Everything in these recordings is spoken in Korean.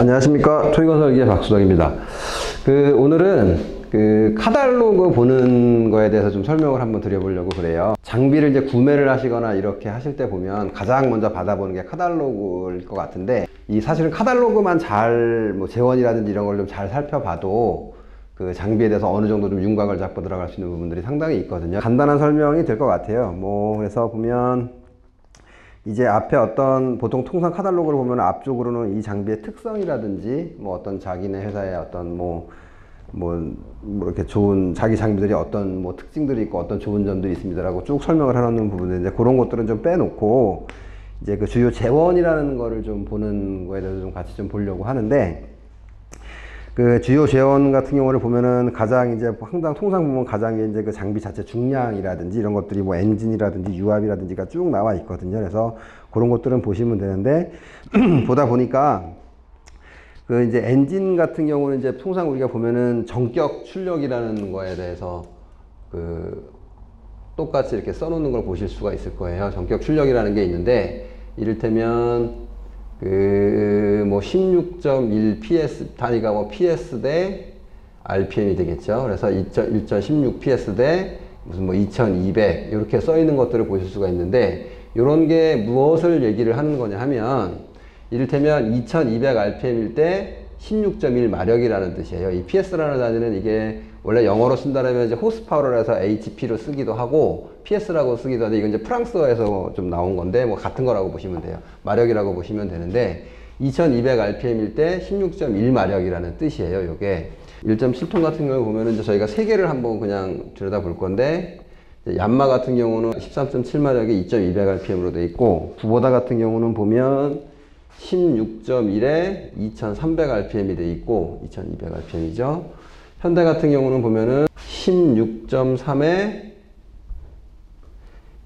안녕하십니까. 토이건설기의 박수덕입니다. 오늘은 카탈로그 보는 거에 대해서 좀 설명을 한번 드려보려고 그래요. 장비를 이제 구매를 하시거나 이렇게 하실 때 보면 가장 먼저 받아보는 게 카탈로그일 것 같은데, 사실은 카탈로그만 잘 재원이라든지 이런 걸 좀 잘 살펴봐도 그 장비에 대해서 어느 정도 좀 윤곽을 잡고 들어갈 수 있는 부분들이 상당히 있거든요. 간단한 설명이 될 것 같아요. 그래서 보면 이제 앞에 보통 통상 카탈로그를 보면 앞쪽으로는 이 장비의 특성이라든지 어떤 자기네 회사의 어떤 이렇게 좋은 자기 장비들이 어떤 특징들이 있고 어떤 좋은 점들이 있습니다라고 쭉 설명을 해놓는 부분인데, 그런 것들은 좀 빼놓고 이제 그 주요 재원이라는 거를 좀 보는 거에 대해서 좀 같이 좀 보려고 하는데, 그 주요 재원 같은 경우를 보면은 가장 이제 통상 보면 가장 이제 그 장비 자체 중량이라든지 이런 것들이 엔진이라든지 유압이라든지가 쭉 나와 있거든요. 그래서 그런 것들은 보시면 되는데, 보다 보니까 그 이제 엔진 같은 경우는 이제 통상 우리가 보면은 전격 출력이라는 거에 대해서 똑같이 이렇게 써놓는 걸 보실 수가 있을 거예요. 전격 출력이라는 게 있는데, 이를테면 16.1 PS 단위가 PS 대 RPM이 되겠죠. 그래서 1.16 PS 대 무슨 2200 이렇게 써 있는 것들을 보실 수가 있는데, 이런 게 무엇을 얘기를 하는 거냐 하면, 이를테면 2200 RPM일 때 16.1 마력이라는 뜻이에요. 이 PS라는 단위는 이게 원래 영어로 쓴다면 이제 호스파워를 해서 HP로 쓰기도 하고 PS라고 쓰기도 하는데, 이건 이제 프랑스어에서 좀 나온 건데 같은 거라고 보시면 돼요. 마력이라고 보시면 되는데, 2200 RPM일 때 16.1 마력이라는 뜻이에요. 요게 1.7톤 같은 경우 보면은 이제 저희가 세 개를 한번 그냥 들여다 볼 건데, 얀마 같은 경우는 13.7 마력에 2200 RPM으로 돼 있고, 구보다 같은 경우는 보면 16.1에 2300 RPM이 돼 있고 2200 RPM이죠. 현대 같은 경우는 보면은 16.3에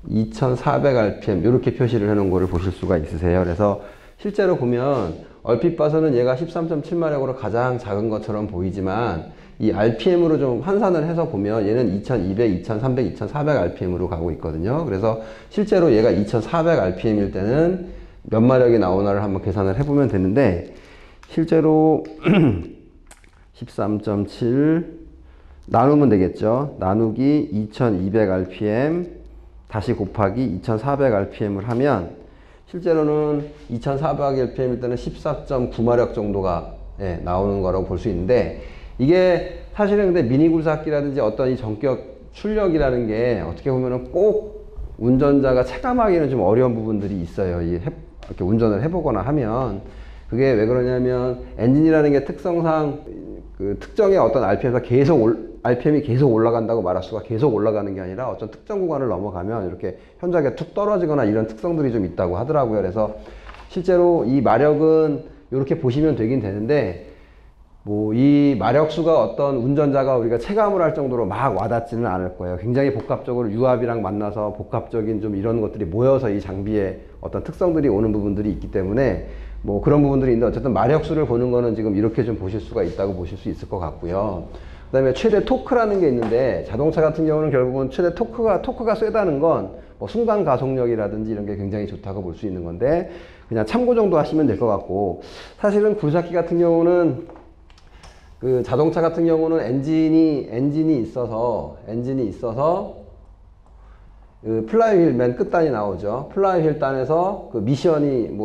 2400 RPM 이렇게 표시를 해 놓은 거를 보실 수가 있으세요. 그래서 실제로 보면 얼핏 봐서는 얘가 13.7 마력으로 가장 작은 것처럼 보이지만, 이 RPM으로 좀 환산을 해서 보면 얘는 2200, 2300, 2400 RPM으로 가고 있거든요. 그래서 실제로 얘가 2400 RPM일 때는 몇 마력이 나오나를 한번 계산을 해보면 되는데, 실제로 13.7 나누면 되겠죠. 나누기 2200 RPM 다시 곱하기 2400 RPM을 하면, 실제로는 2400 RPM일 때는 14.9 마력 정도가 나오는 거라고 볼 수 있는데, 이게 사실은 근데 미니 굴삭기라든지 어떤 이 전격 출력이라는 게 어떻게 보면은 꼭 운전자가 체감하기는 좀 어려운 부분들이 있어요. 이렇게 운전을 해보거나 하면. 그게 왜 그러냐면, 엔진이라는 게 특성상 그 특정의 어떤 RPM이 계속 올라간다고 말할 수가, 계속 올라가는 게 아니라 어떤 특정 구간을 넘어가면 이렇게 현저하게 툭 떨어지거나 이런 특성들이 좀 있다고 하더라고요. 그래서 실제로 이 마력은 이렇게 보시면 되긴 되는데, 이 마력수가 어떤 운전자가 우리가 체감을 할 정도로 막 와닿지는 않을 거예요. 굉장히 복합적으로 유압이랑 만나서 복합적인 좀 이런 것들이 모여서 이 장비에 어떤 특성들이 오는 부분들이 있기 때문에 그런 부분들이 있는데, 어쨌든 마력수를 보는 거는 지금 이렇게 좀 보실 수가 있다고 보실 수 있을 것 같고요. 그 다음에 최대 토크라는 게 있는데, 자동차 같은 경우는 결국은 최대 토크가 세다는 건 순간 가속력이라든지 이런 게 굉장히 좋다고 볼 수 있는 건데, 그냥 참고 정도 하시면 될 것 같고, 사실은 굴삭기 같은 경우는 그 자동차 같은 경우는 엔진이 있어서 그 플라이휠 맨 끝단이 나오죠. 플라이휠 단에서 그 미션이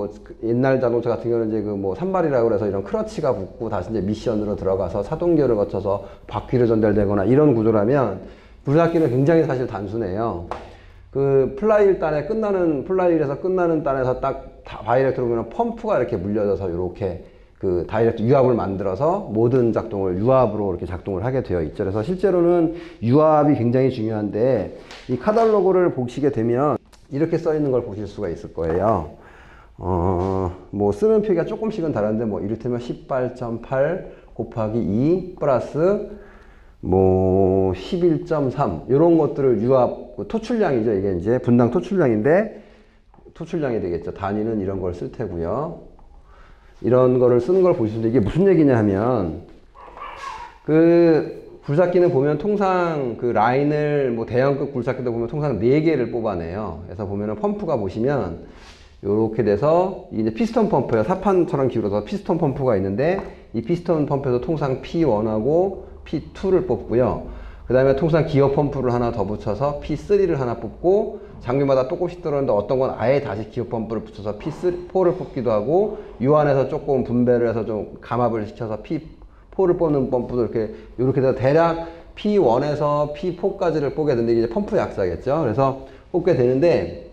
옛날 자동차 같은 경우는 이제 산발이라고 그래서 이런 크러치가 붙고 다시 이제 미션으로 들어가서 사동기를 거쳐서 바퀴로 전달되거나 이런 구조라면, 굴삭기는 굉장히 사실 단순해요. 그 플라이휠에서 끝나는 단에서 딱 다이렉트로 보면 펌프가 이렇게 물려져서 이렇게 그 다이렉트 유압을 만들어서 모든 작동을 유압으로 이렇게 작동을 하게 되어 있죠. 그래서 실제로는 유압이 굉장히 중요한데, 이 카탈로그를 보시게 되면 이렇게 써 있는 걸 보실 수가 있을 거예요. 쓰는 표기가 조금씩은 다른데, 이를테면 18.8 곱하기 2 플러스 11.3 이런 것들을 유압 토출량이죠. 이게 이제 분당 토출량인데, 토출량이 되겠죠. 단위는 이런 걸 쓸 테고요. 이런 거를 쓰는 걸 보실 수 있는데, 이게 무슨 얘기냐 하면, 그 굴삭기는 보면 통상 그 라인을 대형급 굴삭기도 보면 통상 4개를 뽑아내요. 그래서 보면은 펌프가 보시면 요렇게 돼서 이게 이제 피스톤 펌프예요. 사판처럼 기울어서 피스톤 펌프가 있는데 이 피스톤 펌프에서 통상 P1하고 P2를 뽑고요. 그 다음에 통상 기어 펌프를 하나 더 붙여서 P3를 하나 뽑고 장비마다 조금씩 들어오는데 어떤 건 아예 다시 기어 펌프를 붙여서 P4를 뽑기도 하고 요 안에서 조금 분배를 해서 좀 감압을 시켜서 P4를 뽑는 펌프도 이렇게 돼서 대략 P1에서 P4까지를 뽑게 되는데 이게 펌프 약자겠죠. 그래서 뽑게 되는데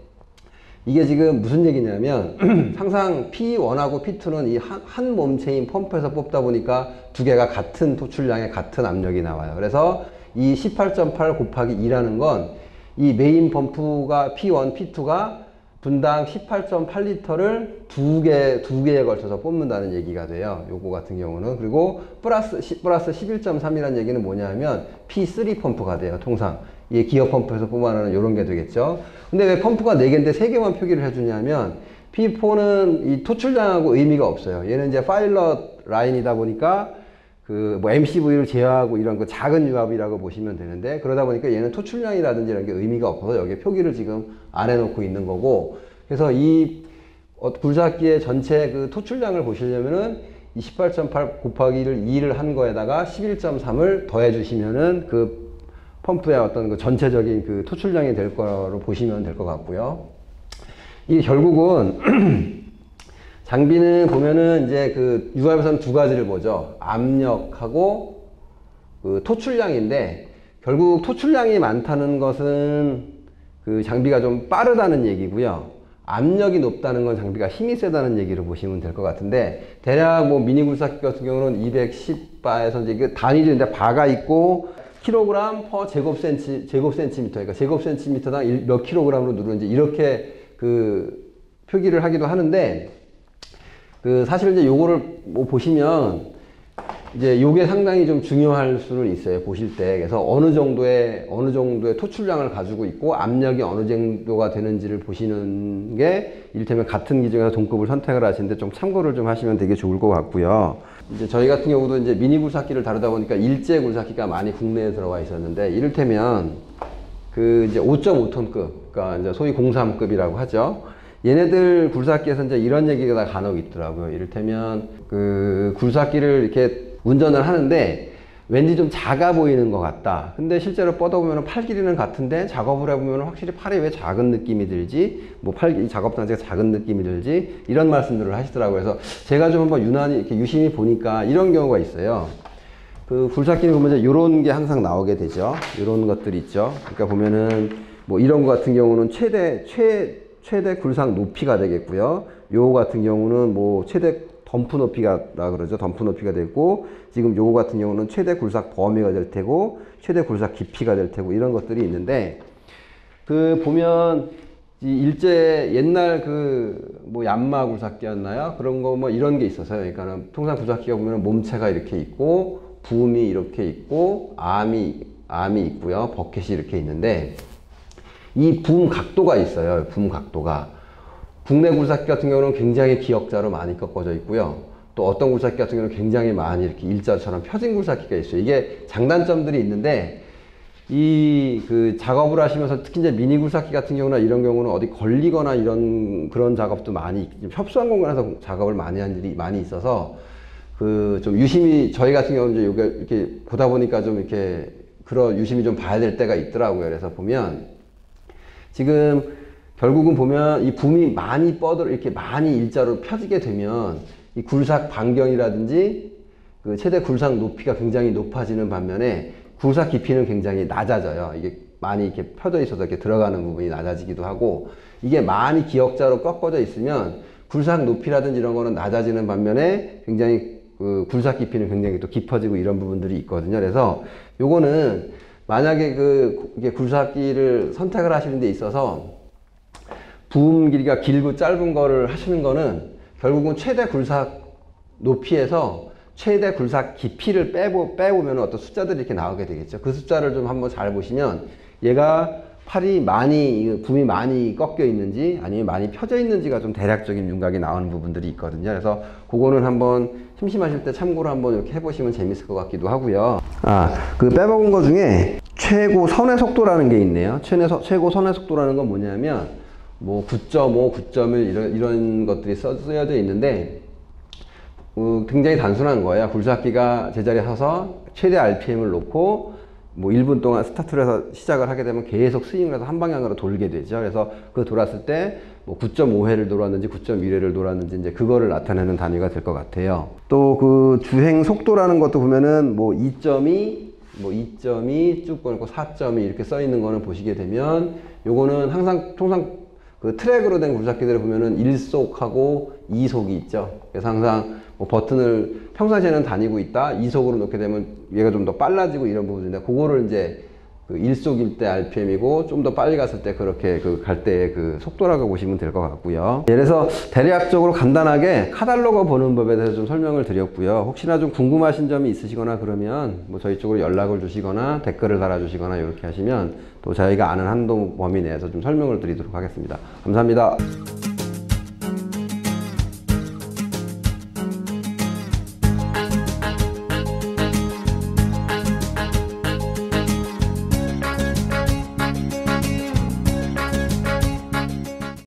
이게 지금 무슨 얘기냐면 항상 P1하고 P2는 이 한 몸체인 펌프에서 뽑다 보니까 두 개가 같은 토출량에 같은 압력이 나와요. 그래서 이 18.8 곱하기 2라는 건 이 메인 펌프가 P1, P2가 분당 18.8리터를 두 개에 걸쳐서 뽑는다는 얘기가 돼요. 요거 같은 경우는. 그리고 플러스 11.3이라는 얘기는 뭐냐면 P3 펌프가 돼요. 통상. 이 기어 펌프에서 뽑아내는 요런 게 되겠죠. 근데 왜 펌프가 4개인데 3개만 표기를 해주냐면 P4는 이 토출량하고 의미가 없어요. 얘는 이제 파일럿 라인이다 보니까 그 뭐 MCV를 제어하고 이런 그 작은 유압이라고 보시면 되는데 그러다 보니까 얘는 토출량이라든지 이런 게 의미가 없어서 여기에 표기를 지금 안 해놓고 있는 거고 그래서 이 굴삭기의 전체 그 토출량을 보시려면은 이 18.8 곱하기를 2를 한 거에다가 11.3을 더해 주시면은 그 펌프의 어떤 그 전체적인 그 토출량이 될 거로 보시면 될 것 같고요. 이게 결국은 장비는 보면은 이제 그 유압에서는 두 가지를 보죠. 압력하고 그 토출량인데 결국 토출량이 많다는 것은 그 장비가 좀 빠르다는 얘기고요. 압력이 높다는 건 장비가 힘이 세다는 얘기로 보시면 될 것 같은데 대략 뭐 미니 굴삭기 같은 경우는 210바에서 이제 그 단위인데 바가 있고 킬로그램 퍼 제곱센티미터 그러니까 제곱센티미터당 몇 킬로그램으로 누르는지 이렇게 그 표기를 하기도 하는데 그 사실 이제 요거를 뭐 보시면 이제 요게 상당히 좀 중요할 수는 있어요. 보실 때. 그래서 어느 정도의 토출량을 가지고 있고 압력이 어느 정도가 되는지를 보시는 게 이를테면 같은 기종에서 동급을 선택을 하시는데 좀 참고를 좀 하시면 되게 좋을 것 같고요. 이제 저희 같은 경우도 이제 미니 굴삭기를 다루다 보니까 일제 굴삭기가 많이 국내에 들어와 있었는데 이를테면 그 이제 5.5톤급 그러니까 이제 소위 03급이라고 하죠. 얘네들 굴삭기에서 이제 이런 얘기가 간혹 있더라고요. 이를테면 그 굴삭기를 이렇게 운전을 하는데 왠지 좀 작아 보이는 것 같다. 근데 실제로 뻗어보면 팔 길이는 같은데 작업을 해보면 확실히 팔이 왜 작은 느낌이 들지? 뭐 작업 단지가 작은 느낌이 들지? 이런 말씀들을 하시더라고요. 그래서 제가 좀 한번 이렇게 유심히 보니까 이런 경우가 있어요. 그 굴삭기는 보면 이제 요런 게 항상 나오게 되죠. 요런 것들이 있죠. 그러니까 보면은 뭐 이런 거 같은 경우는 최대 굴삭 높이가 되겠고요. 요거 같은 경우는 뭐 최대 덤프 높이가 그러죠. 덤프 높이가 되고 지금 요거 같은 경우는 최대 굴삭 범위가 될 테고 최대 굴삭 깊이가 될 테고 이런 것들이 있는데 그 보면 일제 옛날 그 뭐 얀마 굴삭기였나요? 그런 거 뭐 이런 게 있었어요. 그러니까는 통상 굴삭기가 보면 몸체가 이렇게 있고 붐이 이렇게 있고 암이 있고요. 버켓이 이렇게 있는데 이 붐 각도가 있어요. 붐 각도가. 국내 굴삭기 같은 경우는 굉장히 기역자로 많이 꺾어져 있고요. 또 어떤 굴삭기 같은 경우는 굉장히 많이 이렇게 일자처럼 펴진 굴삭기가 있어요. 이게 장단점들이 있는데 이 그 작업을 하시면서 특히 이제 미니 굴삭기 같은 경우나 이런 경우는 어디 걸리거나 그런 작업도 많이 협소한 공간에서 작업을 많이 한 일이 많이 있어서 그 좀 유심히 저희 같은 경우는 이제 요게 이렇게 보다 보니까 좀 이렇게 유심히 좀 봐야 될 때가 있더라고요. 그래서 보면 지금 결국은 보면 이 붐이 많이 이렇게 많이 일자로 펴지게 되면 이 굴삭 반경이라든지 그 최대 굴삭 높이가 굉장히 높아지는 반면에 굴삭 깊이는 굉장히 낮아져요. 이게 많이 이렇게 펴져 있어서 이렇게 들어가는 부분이 낮아지기도 하고 이게 많이 기역자로 꺾어져 있으면 굴삭 높이라든지 이런 거는 낮아지는 반면에 굉장히 그 굴삭 깊이는 굉장히 또 깊어지고 이런 부분들이 있거든요. 그래서 요거는 만약에 이게 굴삭기를 선택을 하시는 데 있어서 부음 길이가 길고 짧은 거를 하시는 거는 결국은 최대 굴삭 높이에서 최대 굴삭 깊이를 빼보면 어떤 숫자들이 이렇게 나오게 되겠죠. 그 숫자를 좀 한번 잘 보시면 얘가 붐이 많이 꺾여 있는지 아니면 많이 펴져 있는지가 좀 대략적인 윤곽이 나오는 부분들이 있거든요. 그래서 그거는 한번 심심하실 때 참고로 한번 이렇게 해보시면 재밌을 것 같기도 하고요. 그 빼먹은 거 중에 최고 선의 속도라는 게 있네요. 최고 선의 속도라는 건 뭐냐면 뭐 9.5, 9.1 이런 것들이 쓰여져 있는데 굉장히 단순한 거예요. 굴삭기가 제자리에 서서 최대 RPM을 놓고 뭐 1분 동안 스타트를 해서 시작을 하게 되면 계속 스윙을 해서 한 방향으로 돌게 되죠. 그래서 그 돌았을 때 뭐 9.5회를 돌았는지 9.1회를 돌았는지 이제 그거를 나타내는 단위가 될 것 같아요. 또 그 주행 속도라는 것도 보면은 뭐 2.2 쭉 끊고 4.2 이렇게 써 있는 거는 보시게 되면 요거는 항상 통상 그 트랙으로 된 굴삭기들을 보면은 1속하고 2속이 있죠. 그래서 항상 뭐 버튼을 평상시에는 다니고 있다 2속으로 놓게 되면 얘가 좀 더 빨라지고 이런 부분인데 그거를 이제 그 1속일 때 RPM이고 좀 더 빨리 갔을 때 그렇게 그 갈 때의 그 속도라고 보시면 될 것 같고요. 그래서 대략적으로 간단하게 카탈로그 보는 법에 대해서 좀 설명을 드렸고요. 혹시나 좀 궁금하신 점이 있으시거나 그러면 뭐 저희 쪽으로 연락을 주시거나 댓글을 달아주시거나 이렇게 하시면 또 저희가 아는 한도 범위 내에서 좀 설명을 드리도록 하겠습니다. 감사합니다.